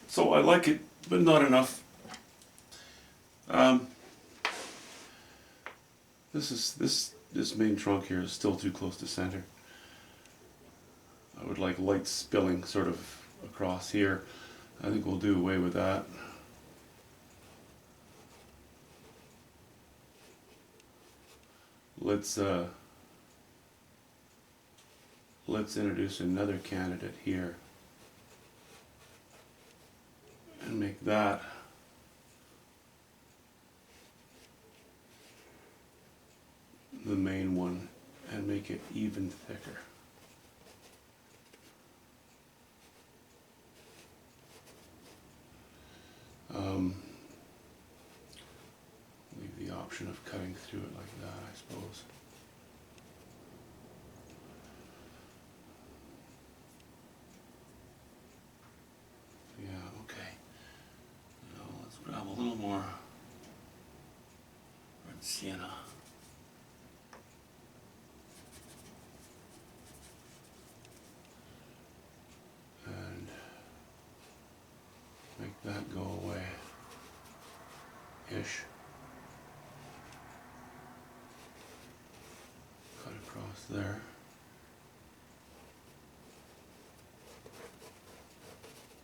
So I like it, but not enough. Um, this main trunk here is still too close to center. I would like light spilling sort of across here. I think we'll do away with that. Let's introduce another candidate here and make that the main one and make it even thicker. Leave the option of cutting through it like that, I suppose. Yeah, okay. Now let's grab a little more red sienna. And make that go away. Ish. Cut across there.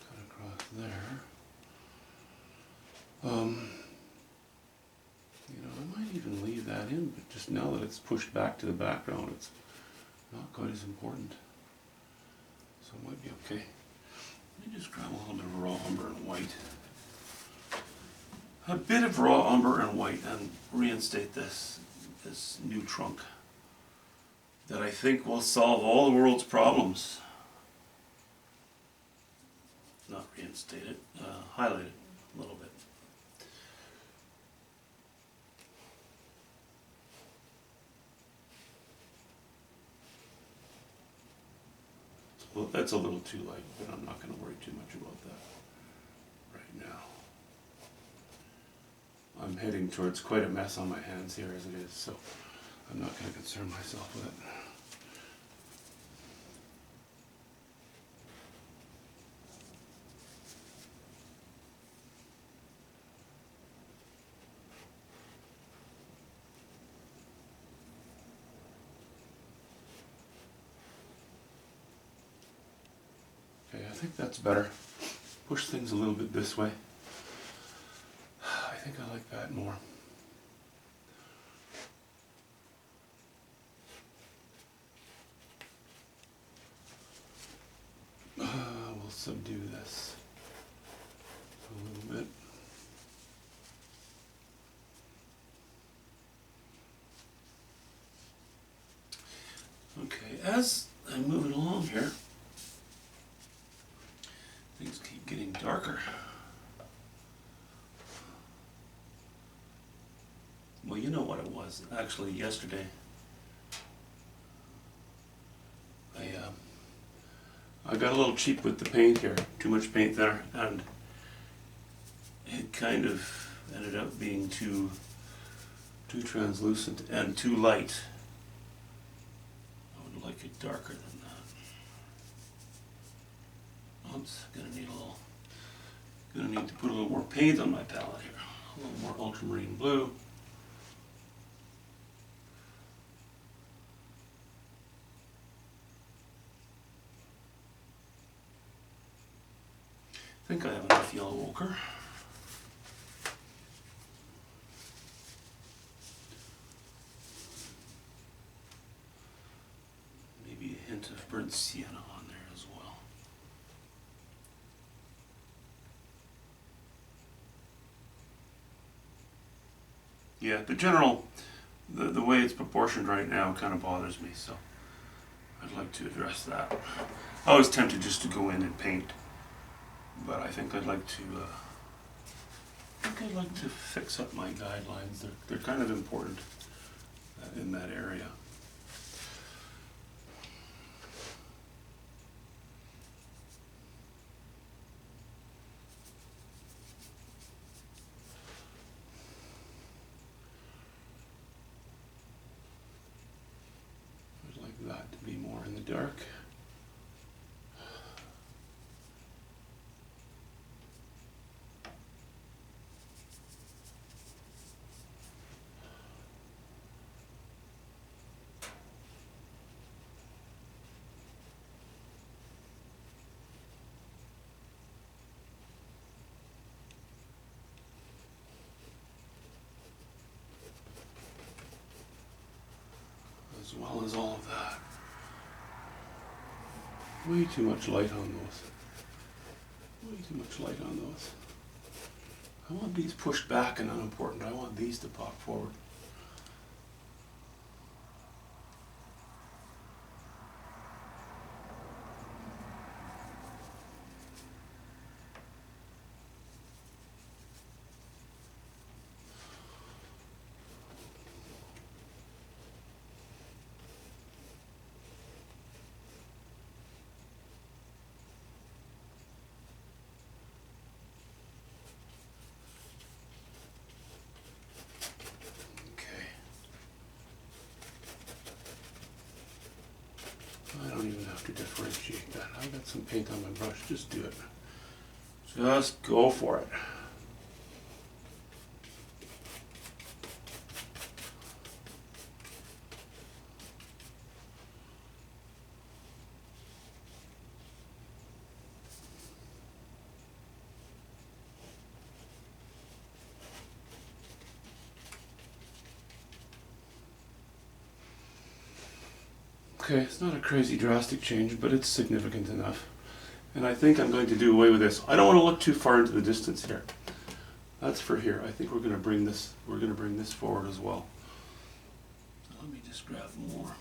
Cut across there. I might even leave that in, but just now that it's pushed back to the background, it's not quite as important. So it might be okay. Let me just grab a little bit of raw umber and white. A bit of raw umber and white and reinstate this new trunk that I think will solve all the world's problems. Not reinstate it, highlight it a little bit. Well, that's a little too light, but I'm not going to worry too much about that right now. I'm heading towards quite a mess on my hands here as it is, so I'm not going to concern myself with it. Okay, I think that's better. Push things a little bit this way. I think I like that more. We'll subdue this a little bit. Okay, as I'm moving along here, things keep getting darker. Well, you know what it was. Actually, yesterday, I got a little cheap with the paint here. Too much paint there, and it kind of ended up being too translucent and too light. I would like it darker than that. Oops, gonna need to put a little more paint on my palette here. A little more ultramarine blue. I think I have enough yellow ochre. Maybe a hint of burnt sienna on there as well. Yeah, the way it's proportioned right now kind of bothers me, so I'd like to address that. I was tempted just to go in and paint, but I think I'd like to fix up my guidelines. They're kind of important in that area. I'd like that to be more in the dark. well as all of that. Way too much light on those. Way too much light on those. I want these pushed back and unimportant. I want these to pop forward. I don't even have to differentiate that. I've got some paint on my brush. Just do it. Just go for it. Okay, it's not a crazy drastic change, but it's significant enough. And I think I'm going to do away with this. I don't want to look too far into the distance here. That's for here. I think we're going to bring this forward as well. Let me just grab more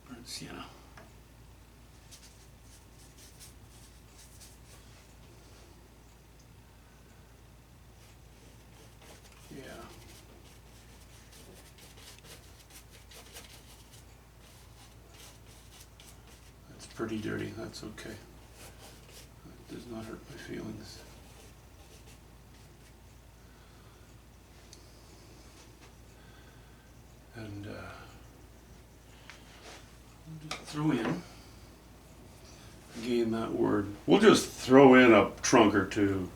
burnt sienna. Yeah. That's pretty dirty. That's okay. It does not hurt my feelings. And we'll just throw in, again that word, we'll just throw in a trunk or two.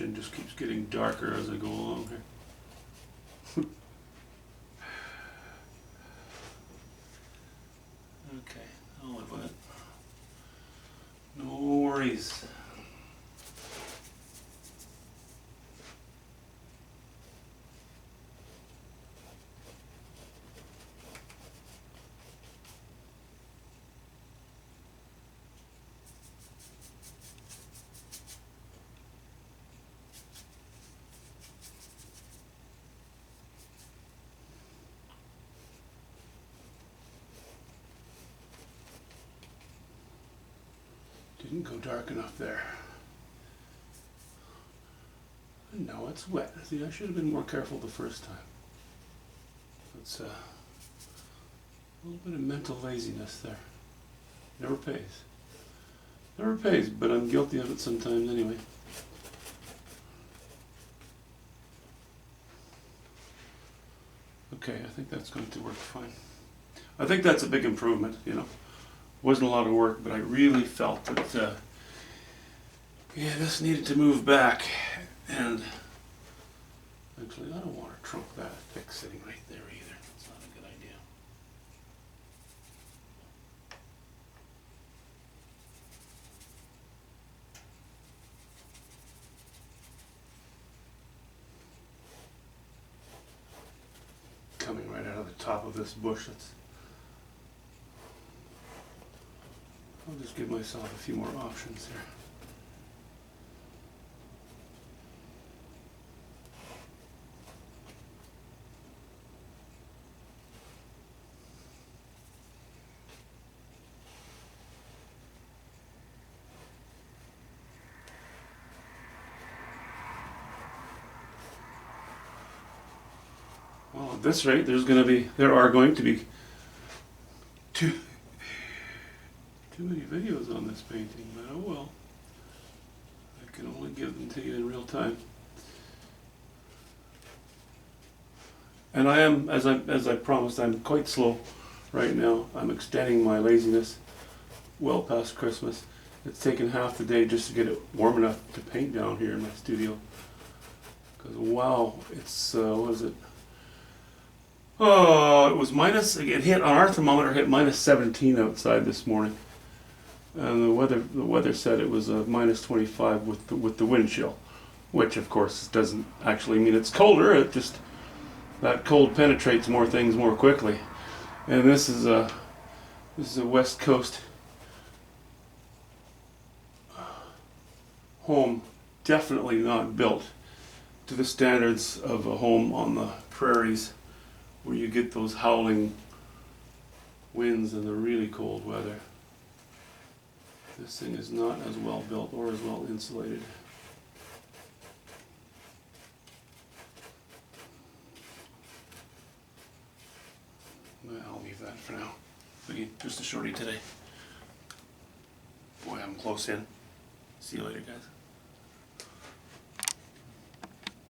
It just keeps getting darker as I go along here. Okay, I'll live with it. No worries. Didn't go dark enough there. No, it's wet. See, I should have been more careful the first time. It's a little bit of mental laziness there. Never pays. Never pays, but I'm guilty of it sometimes anyway. Okay, I think that's going to work fine. I think that's a big improvement, you know. Wasn't a lot of work, but I really felt that, yeah, this needed to move back. And actually, I don't want a trunk that thick sitting right there either. It's not a good idea. Coming right out of the top of this bush. I'll just give myself a few more options here. Well, at this rate, there are going to be too many videos on this painting, but oh well. can only give them to you in real time. And I am, as I promised, I'm quite slow right now. I'm extending my laziness well past Christmas. It's taken half the day just to get it warm enough to paint down here in my studio. Because wow, it's what is it? Oh, it was minus. It hit on our thermometer. Hit minus 17 outside this morning, and the weather said it was a minus 25 with the wind chill, which of course doesn't actually mean it's colder. It just that cold penetrates more things more quickly. And this is a West Coast home, definitely not built to the standards of a home on the prairies, where you get those howling winds and the really cold weather. This thing is not as well built or as well insulated. Well, I'll leave that for now. Again, just a shorty today. Boy, I'm close in. See you later, guys.